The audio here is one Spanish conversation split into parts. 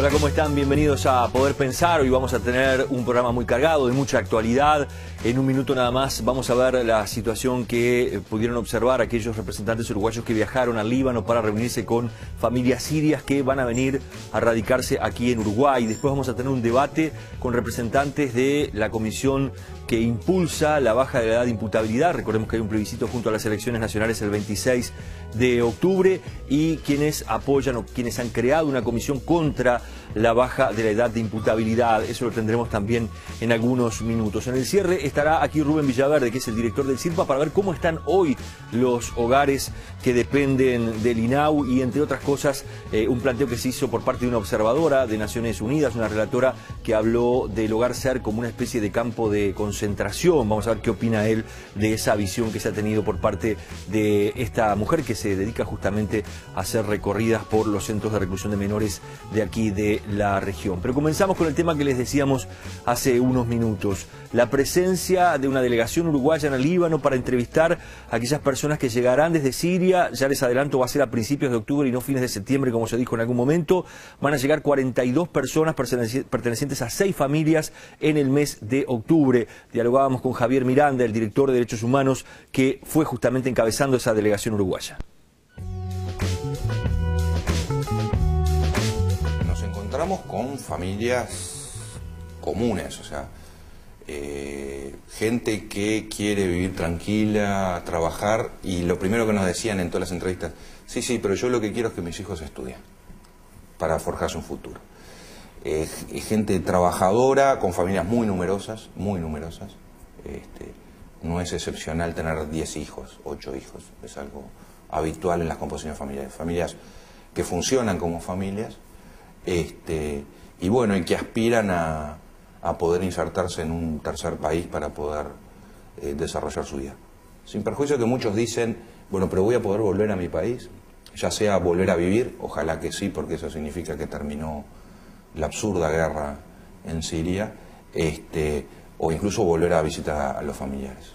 Hola, ¿cómo están? Bienvenidos a Poder Pensar. Hoy vamos a tener un programa muy cargado de mucha actualidad. En un minuto nada más vamos a ver la situación que pudieron observar aquellos representantes uruguayos que viajaron al Líbano para reunirse con familias sirias que van a venir a radicarse aquí en Uruguay. Después vamos a tener un debate con representantes de la comisión que impulsa la baja de la edad de imputabilidad. Recordemos que hay un plebiscito junto a las elecciones nacionales el 26 de octubre y quienes apoyan o quienes han creado una comisión contra la baja de la edad de imputabilidad. Eso lo tendremos también en algunos minutos. En el cierre estará aquí Rubén Villaverde, que es el director del CIRPA, para ver cómo están hoy los hogares que dependen del INAU y, entre otras cosas, un planteo que se hizo por parte de una observadora de Naciones Unidas, una relatora que habló del hogar ser como una especie de campo de concentración. Vamos a ver qué opina él de esa visión que se ha tenido por parte de esta mujer que se dedica justamente a hacer recorridas por los centros de reclusión de menores de aquí de la región. Pero comenzamos con el tema que les decíamos hace unos minutos: la presencia de una delegación uruguaya en el Líbano para entrevistar a aquellas personas que llegarán desde Siria. Ya les adelanto, va a ser a principios de octubre y no fines de septiembre, como se dijo en algún momento. Van a llegar 42 personas pertenecientes a 6 familias en el mes de octubre. Dialogábamos con Javier Miranda, el director de Derechos Humanos, que fue justamente encabezando esa delegación uruguaya. Nos encontramos con familias comunes, o sea, gente que quiere vivir tranquila, trabajar, y lo primero que nos decían en todas las entrevistas: sí, pero yo lo que quiero es que mis hijos estudien para forjarse un futuro. Gente trabajadora, con familias muy numerosas, no es excepcional tener 10 hijos, 8 hijos, es algo habitual en las composiciones familiares, familias que funcionan como familias, y bueno, y que aspiran a poder insertarse en un tercer país para poder desarrollar su vida. Sin perjuicio que muchos dicen, bueno, pero voy a poder volver a mi país, ya sea volver a vivir, ojalá que sí, porque eso significa que terminó la absurda guerra en Siria, o incluso volver a visitar a los familiares.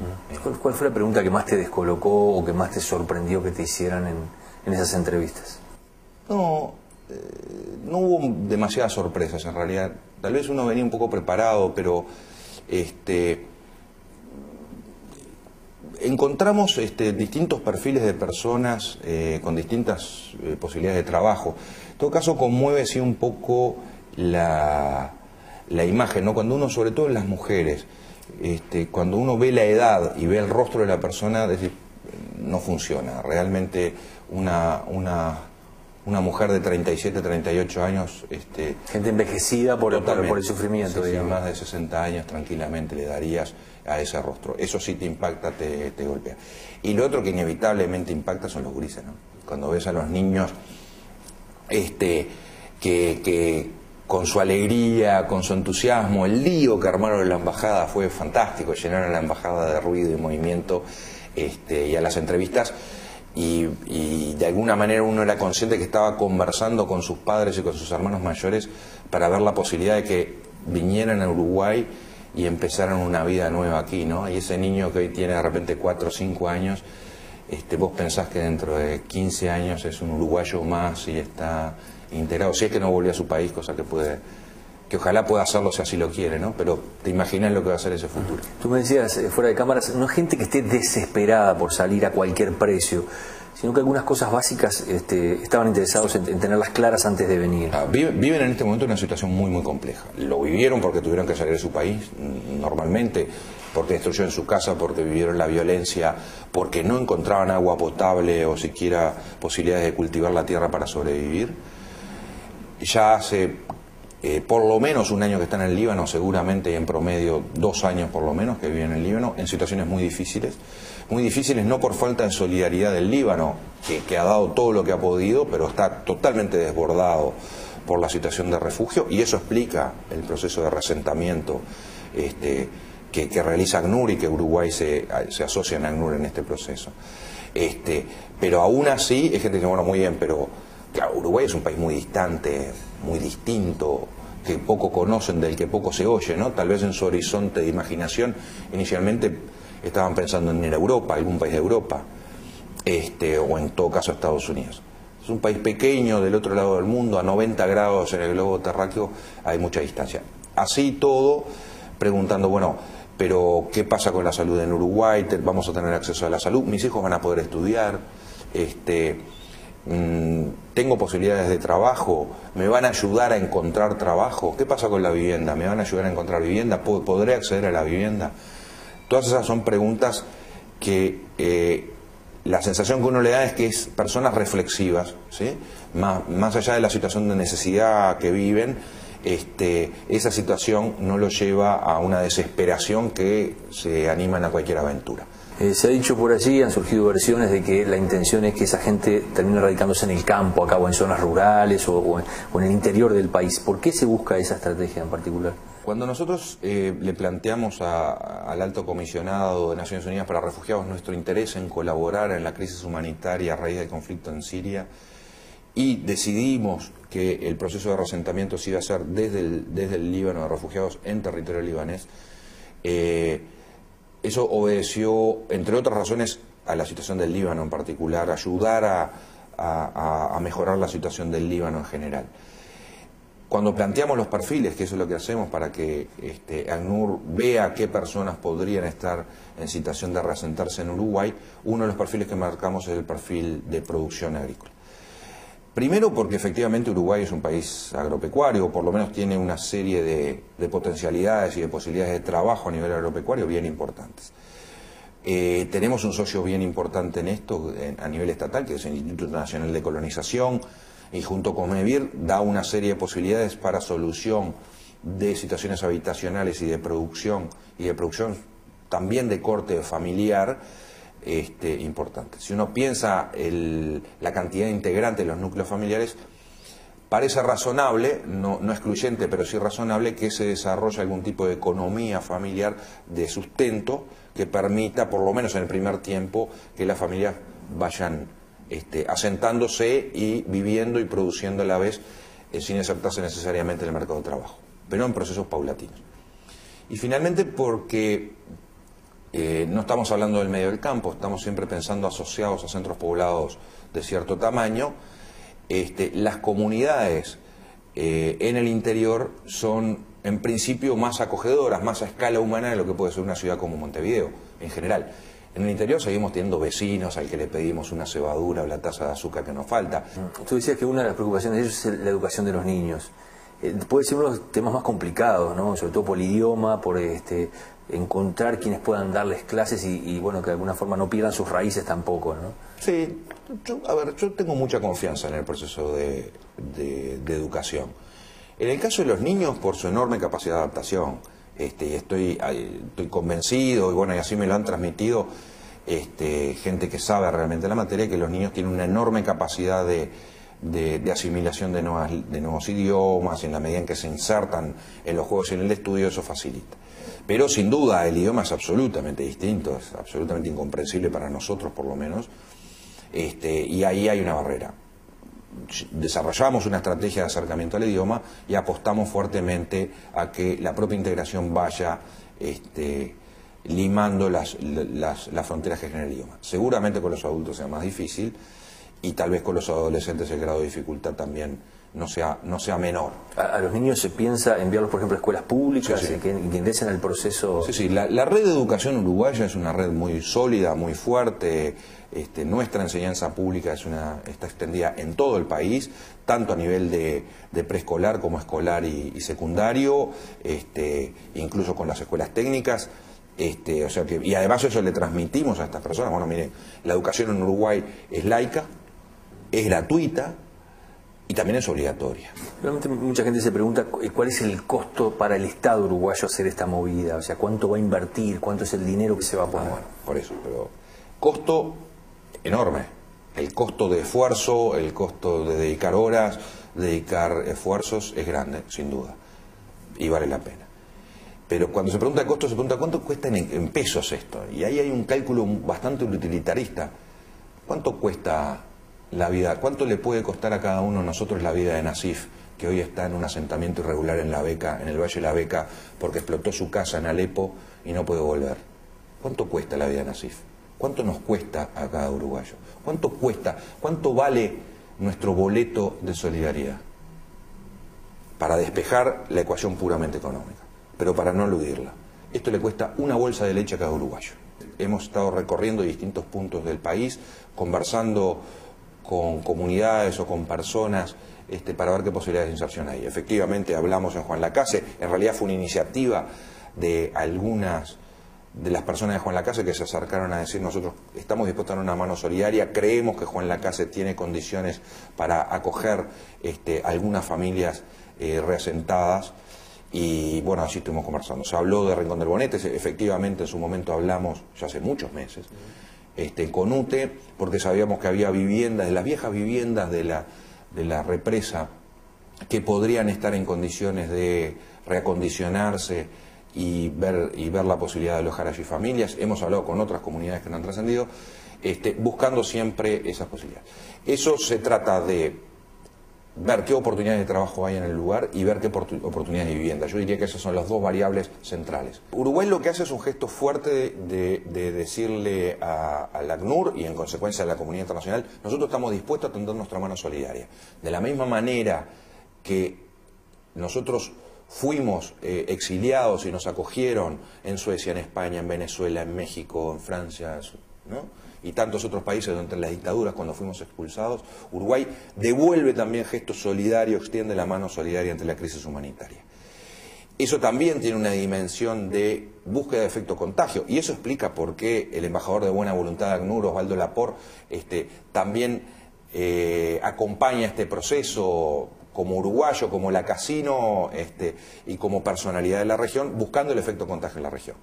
¿Cuál fue la pregunta que más te descolocó o que más te sorprendió que te hicieran en esas entrevistas? No hubo demasiadas sorpresas en realidad. Tal vez uno venía un poco preparado, pero encontramos distintos perfiles de personas con distintas posibilidades de trabajo. En todo caso, conmueve sí un poco la imagen, ¿no? Cuando uno, sobre todo en las mujeres, cuando uno ve la edad y ve el rostro de la persona, es decir, no funciona. Realmente una mujer de 37, 38 años... gente envejecida por el sufrimiento, sí, digamos. Más de 60 años tranquilamente le darías a ese rostro. Eso sí te impacta, te golpea. Y lo otro que inevitablemente impacta son los grises, ¿no? Cuando ves a los niños que con su alegría, con su entusiasmo, el lío que armaron en la embajada fue fantástico, llenaron la embajada de ruido y movimiento, y a las entrevistas, y de alguna manera uno era consciente que estaba conversando con sus padres y con sus hermanos mayores para ver la posibilidad de que vinieran a Uruguay y empezaran una vida nueva aquí, ¿no? Y ese niño que hoy tiene de repente 4 o 5 años, vos pensás que dentro de 15 años es un uruguayo más y está integrado, si es que no volvió a su país, cosa que ojalá pueda hacerlo si así lo quiere, ¿no? Pero te imaginas lo que va a ser ese futuro. Tú me decías, fuera de cámaras, no es gente que esté desesperada por salir a cualquier precio, sino que algunas cosas básicas estaban interesados en tenerlas claras antes de venir. Viven en este momento una situación muy, muy compleja. Lo vivieron porque tuvieron que salir de su país, normalmente, porque destruyeron su casa, porque vivieron la violencia, porque no encontraban agua potable o siquiera posibilidades de cultivar la tierra para sobrevivir. Ya hace por lo menos un año que están en el Líbano, seguramente en promedio 2 años por lo menos que viven en el Líbano, en situaciones muy difíciles no por falta de solidaridad del Líbano, que ha dado todo lo que ha podido, pero está totalmente desbordado por la situación de refugio, y eso explica el proceso de resentamiento que realiza ACNUR y que Uruguay se asocia en ACNUR en este proceso. Pero aún así es gente que dice, bueno, muy bien, pero claro, Uruguay es un país muy distante, muy distinto, que poco conocen, del que poco se oye, ¿no? Tal vez en su horizonte de imaginación inicialmente estaban pensando en ir a Europa, algún país de Europa, o en todo caso Estados Unidos. Es un país pequeño del otro lado del mundo, a 90 grados en el globo terráqueo hay mucha distancia. Así todo, preguntando, bueno, pero ¿qué pasa con la salud en Uruguay? ¿Vamos a tener acceso a la salud? ¿Mis hijos van a poder estudiar? ¿Tengo posibilidades de trabajo? ¿Me van a ayudar a encontrar trabajo? ¿Qué pasa con la vivienda? ¿Me van a ayudar a encontrar vivienda? ¿Podré acceder a la vivienda? Todas esas son preguntas que la sensación que uno le da es que es personas reflexivas, ¿sí? Más allá de la situación de necesidad que viven, esa situación no lo lleva a una desesperación que se animan a cualquier aventura. Se ha dicho por allí, han surgido versiones de que la intención es que esa gente termine radicándose en el campo, acá o en zonas rurales o en el interior del país. ¿Por qué se busca esa estrategia en particular? Cuando nosotros le planteamos al Alto Comisionado de Naciones Unidas para Refugiados nuestro interés en colaborar en la crisis humanitaria a raíz del conflicto en Siria y decidimos que el proceso de reasentamiento se iba a hacer desde el Líbano de refugiados en territorio libanés, eso obedeció, entre otras razones, a la situación del Líbano en particular, ayudar a mejorar la situación del Líbano en general. Cuando planteamos los perfiles, que eso es lo que hacemos para que ACNUR vea qué personas podrían estar en situación de reasentarse en Uruguay, uno de los perfiles que marcamos es el perfil de producción agrícola. Primero porque efectivamente Uruguay es un país agropecuario, o por lo menos tiene una serie de potencialidades y de posibilidades de trabajo a nivel agropecuario bien importantes. Tenemos un socio bien importante en esto a nivel estatal, que es el Instituto Nacional de Colonización, y junto con MEVIR da una serie de posibilidades para solución de situaciones habitacionales y de producción también de corte familiar, importante. Si uno piensa la cantidad de integrantes de los núcleos familiares, parece razonable, no excluyente, pero sí razonable, que se desarrolle algún tipo de economía familiar de sustento que permita, por lo menos en el primer tiempo, que las familias vayan asentándose y viviendo y produciendo a la vez sin insertarse necesariamente en el mercado de trabajo, pero en procesos paulatinos. Y finalmente porque no estamos hablando del medio del campo, estamos siempre pensando asociados a centros poblados de cierto tamaño. Las comunidades en el interior son en principio más acogedoras, más a escala humana de lo que puede ser una ciudad como Montevideo en general. En el interior seguimos teniendo vecinos al que le pedimos una cebadura o la taza de azúcar que nos falta. Tú decías que una de las preocupaciones de ellos es la educación de los niños. Puede ser uno de los temas más complicados, ¿no? Sobre todo por el idioma, por encontrar quienes puedan darles clases y bueno, que de alguna forma no pierdan sus raíces tampoco, ¿no? Sí, yo tengo mucha confianza en el proceso de educación. En el caso de los niños, por su enorme capacidad de adaptación, estoy convencido, y bueno, y así me lo han transmitido gente que sabe realmente la materia, que los niños tienen una enorme capacidad de asimilación de nuevos idiomas, y en la medida en que se insertan en los juegos y en el estudio, eso facilita. Pero sin duda el idioma es absolutamente distinto, es absolutamente incomprensible para nosotros por lo menos, y ahí hay una barrera. Desarrollamos una estrategia de acercamiento al idioma y apostamos fuertemente a que la propia integración vaya limando las fronteras que genera el idioma. Seguramente con los adultos sea más difícil y tal vez con los adolescentes el grado de dificultad también no sea menor. ¿A los niños se piensa enviarlos, por ejemplo, a escuelas públicas, sí. que ingresen al proceso? Sí, la red de educación uruguaya es una red muy sólida, muy fuerte. Nuestra enseñanza pública está extendida en todo el país, tanto a nivel de preescolar como escolar y secundario, incluso con las escuelas técnicas. Y además eso le transmitimos a estas personas. Bueno, miren, la educación en Uruguay es laica, es gratuita y también es obligatoria. Realmente mucha gente se pregunta cuál es el costo para el Estado uruguayo hacer esta movida, o sea, cuánto va a invertir, cuánto es el dinero que se va a poner. Bueno, por eso, pero costo enorme. El costo de esfuerzo, el costo de dedicar horas, dedicar esfuerzos es grande, sin duda, y vale la pena. Pero cuando se pregunta el costo, se pregunta cuánto cuesta en pesos esto. Y ahí hay un cálculo bastante utilitarista. ¿Cuánto cuesta la vida? ¿Cuánto le puede costar a cada uno de nosotros la vida de Nasif, que hoy está en un asentamiento irregular en La Beca, en el Valle de La Beca, porque explotó su casa en Alepo y no puede volver? ¿Cuánto cuesta la vida de Nasif? ¿Cuánto nos cuesta a cada uruguayo? ¿Cuánto cuesta? ¿Cuánto vale nuestro boleto de solidaridad para despejar la ecuación puramente económica, pero para no eludirla. Esto le cuesta una bolsa de leche a cada uruguayo. Hemos estado recorriendo distintos puntos del país, conversando con comunidades o con personas para ver qué posibilidades de inserción hay. Efectivamente hablamos en Juan Lacase, en realidad fue una iniciativa de algunas de las personas de Juan Lacase que se acercaron a decir: nosotros estamos dispuestos a dar una mano solidaria, creemos que Juan Lacase tiene condiciones para acoger algunas familias reasentadas. Y bueno, así estuvimos conversando. Se habló de Rincón del Bonete, efectivamente en su momento hablamos, ya hace muchos meses, con UTE, porque sabíamos que había viviendas, de las viejas viviendas de la represa, que podrían estar en condiciones de reacondicionarse y ver la posibilidad de alojar allí familias. Hemos hablado con otras comunidades que no han trascendido, buscando siempre esas posibilidades. Eso se trata de ver qué oportunidades de trabajo hay en el lugar y ver qué oportunidades de vivienda. Yo diría que esas son las dos variables centrales. Uruguay lo que hace es un gesto fuerte de decirle al ACNUR y en consecuencia a la comunidad internacional: nosotros estamos dispuestos a tender nuestra mano solidaria. De la misma manera que nosotros fuimos exiliados y nos acogieron en Suecia, en España, en Venezuela, en México, en Francia, ¿no?, y tantos otros países durante las dictaduras cuando fuimos expulsados, Uruguay devuelve también gestos solidarios, extiende la mano solidaria ante la crisis humanitaria. Eso también tiene una dimensión de búsqueda de efecto contagio, y eso explica por qué el embajador de buena voluntad de ACNUR, Osvaldo Laport, también acompaña este proceso como uruguayo, como lacasino y como personalidad de la región, buscando el efecto contagio en la región.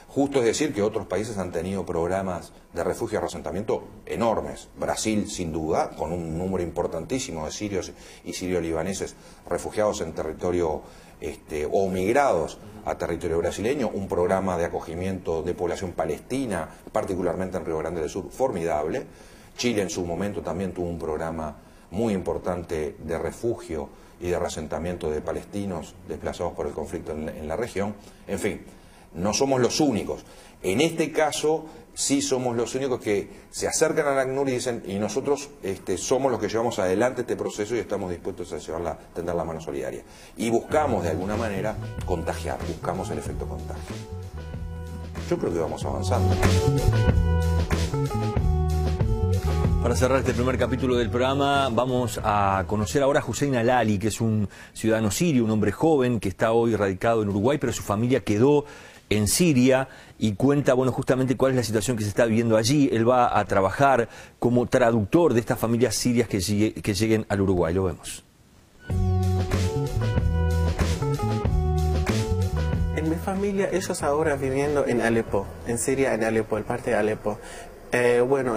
Justo es decir que otros países han tenido programas de refugio y reasentamiento enormes. Brasil, sin duda, con un número importantísimo de sirios y sirio-libaneses refugiados en territorio o migrados a territorio brasileño, un programa de acogimiento de población palestina, particularmente en Río Grande del Sur, formidable. Chile en su momento también tuvo un programa muy importante de refugio y de reasentamiento de palestinos desplazados por el conflicto en la región. En fin, no somos los únicos. En este caso sí somos los únicos que se acercan al ACNUR y dicen: y nosotros somos los que llevamos adelante este proceso y estamos dispuestos a tender la mano solidaria. Y buscamos de alguna manera contagiar, buscamos el efecto contagio. Yo creo que vamos avanzando. Para cerrar este primer capítulo del programa, vamos a conocer ahora a Hussein Alali, que es un ciudadano sirio, un hombre joven que está hoy radicado en Uruguay, pero su familia quedó en Siria, y cuenta, bueno, justamente cuál es la situación que se está viviendo allí. Él va a trabajar como traductor de estas familias sirias que lleguen al Uruguay. Lo vemos. En mi familia, ellos ahora viviendo en Alepo, en Siria, en Alepo, el parte de Alepo. Bueno,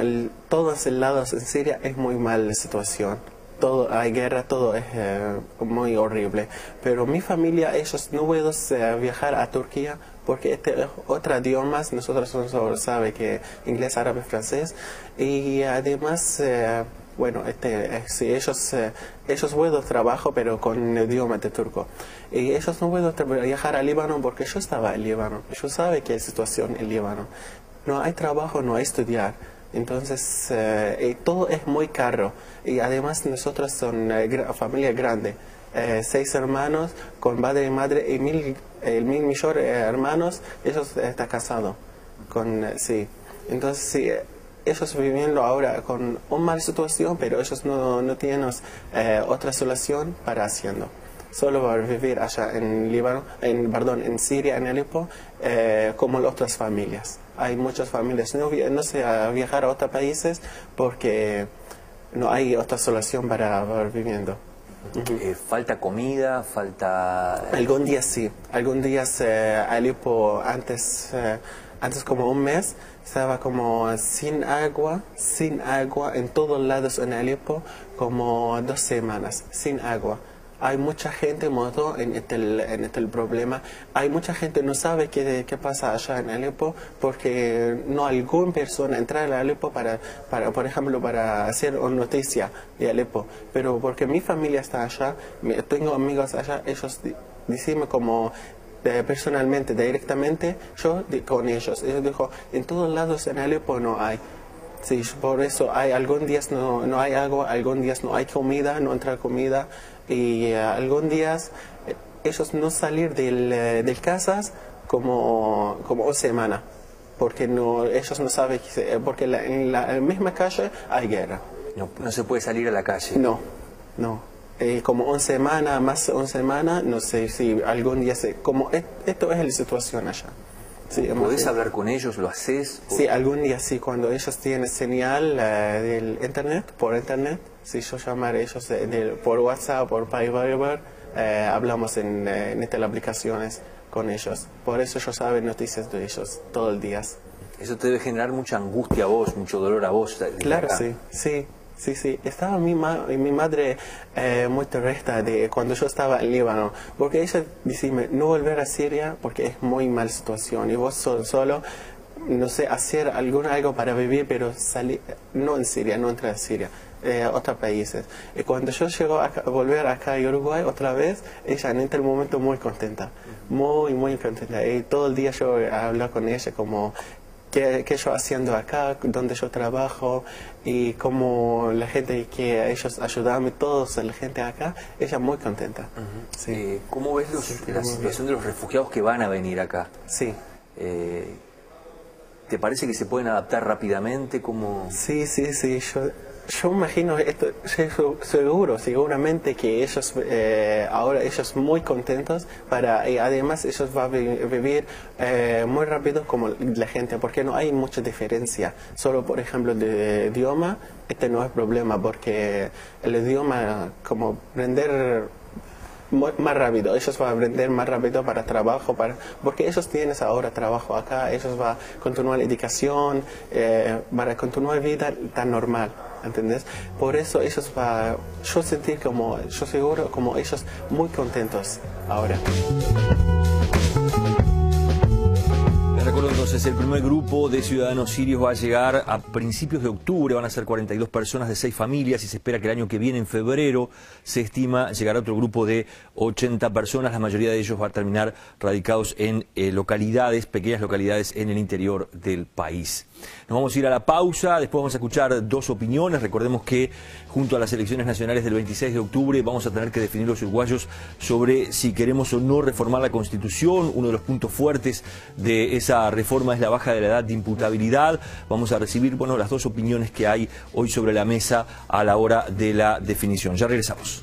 todos los lados en Siria es muy mal la situación. Todo, hay guerra, todo es muy horrible. Pero mi familia, ellos no pueden viajar a Turquía porque este es otro idioma. Nosotros solo sabemos que inglés, árabe, francés. Y además, bueno, si ellos pueden trabajar, pero con el idioma de turco. Y ellos no pueden viajar a Líbano porque yo estaba en Líbano. Yo sé que hay situación en Líbano. No hay trabajo, no hay estudiar. Entonces, todo es muy caro. Y además nosotros somos familia grande. 6 hermanos con padre y madre, y mi mayor hermanos, ellos están casados. Sí. Entonces, sí, ellos viviendo ahora con una mala situación, pero ellos no tienen otra solución para haciendo. Solo para vivir allá en Líbano, en Siria, en Alepo, como las otras familias. Hay muchas familias no se viajar a otros países porque no hay otra solución para viviendo. ¿Falta comida? ¿Falta...? Algún día sí. Algún día Alepo antes como un mes estaba como sin agua en todos lados en Alepo, como 2 semanas sin agua. Hay mucha gente muerto en este problema. Hay mucha gente que no sabe qué pasa allá en Alepo porque no hay alguna persona entrar a Alepo por ejemplo, para hacer una noticia de Alepo. Pero porque mi familia está allá, tengo amigos allá, ellos dicen como personalmente, directamente, yo con ellos. Ellos dijo, en todos lados en Alepo no hay. Sí, por eso hay algún días no hay agua, algún días no hay comida, no entra comida y algún días ellos no salir del casas como una semana, porque ellos no saben, porque en la misma calle hay guerra. No se puede salir a la calle. No. Como una semana, más una semana, no sé si algún día esto es la situación allá. Sí, ¿podés hablar con ellos? ¿Lo haces? Sí, algún día sí, cuando ellos tienen señal del internet, por internet, si yo llamar a ellos por WhatsApp, por Viber, hablamos en estas aplicaciones con ellos. Por eso ellos saben noticias de ellos todos los días. Eso te debe generar mucha angustia a vos, mucho dolor a vos. Claro, sí. Estaba mi madre muy triste de cuando yo estaba en Líbano, porque ella decía, no volver a Siria porque es muy mal situación y vos solo, no sé, hacer algo para vivir, pero salir, no en Siria, no entrar a Siria, otros países. Y cuando yo llego a volver acá a Uruguay otra vez, ella en este momento muy contenta, muy contenta. Y todo el día yo hablo con ella como qué yo haciendo acá, donde yo trabajo y como la gente que ellos ayudan, todos la gente acá, ella muy contenta. Sí. ¿Cómo ves la situación de los refugiados que van a venir acá? Sí. ¿Te parece que se pueden adaptar rápidamente? ¿Cómo? Sí, yo imagino esto, seguramente que ellos ahora ellos muy contentos y además ellos van a vivir muy rápido como la gente, porque no hay mucha diferencia. Solo por ejemplo de idioma, este no es problema, porque el idioma como aprender más rápido, ellos van a aprender más rápido para trabajo, porque ellos tienen ahora trabajo acá, ellos van a continuar la educación, para continuar vida tan normal, ¿entendés? Por eso ellos yo sentir yo seguro como ellos muy contentos ahora. Les recuerdo entonces, el primer grupo de ciudadanos sirios va a llegar a principios de octubre, van a ser 42 personas de 6 familias y se espera que el año que viene, en febrero, se estima llegará otro grupo de 80 personas. La mayoría de ellos va a terminar radicados en pequeñas localidades en el interior del país. Nos vamos a ir a la pausa, después vamos a escuchar 2 opiniones. Recordemos que junto a las elecciones nacionales del 26 de octubre vamos a tener que definir los uruguayos sobre si queremos o no reformar la Constitución. Uno de los puntos fuertes de esa reforma es la baja de la edad de imputabilidad. Vamos a recibir las 2 opiniones que hay hoy sobre la mesa a la hora de la definición. Ya regresamos.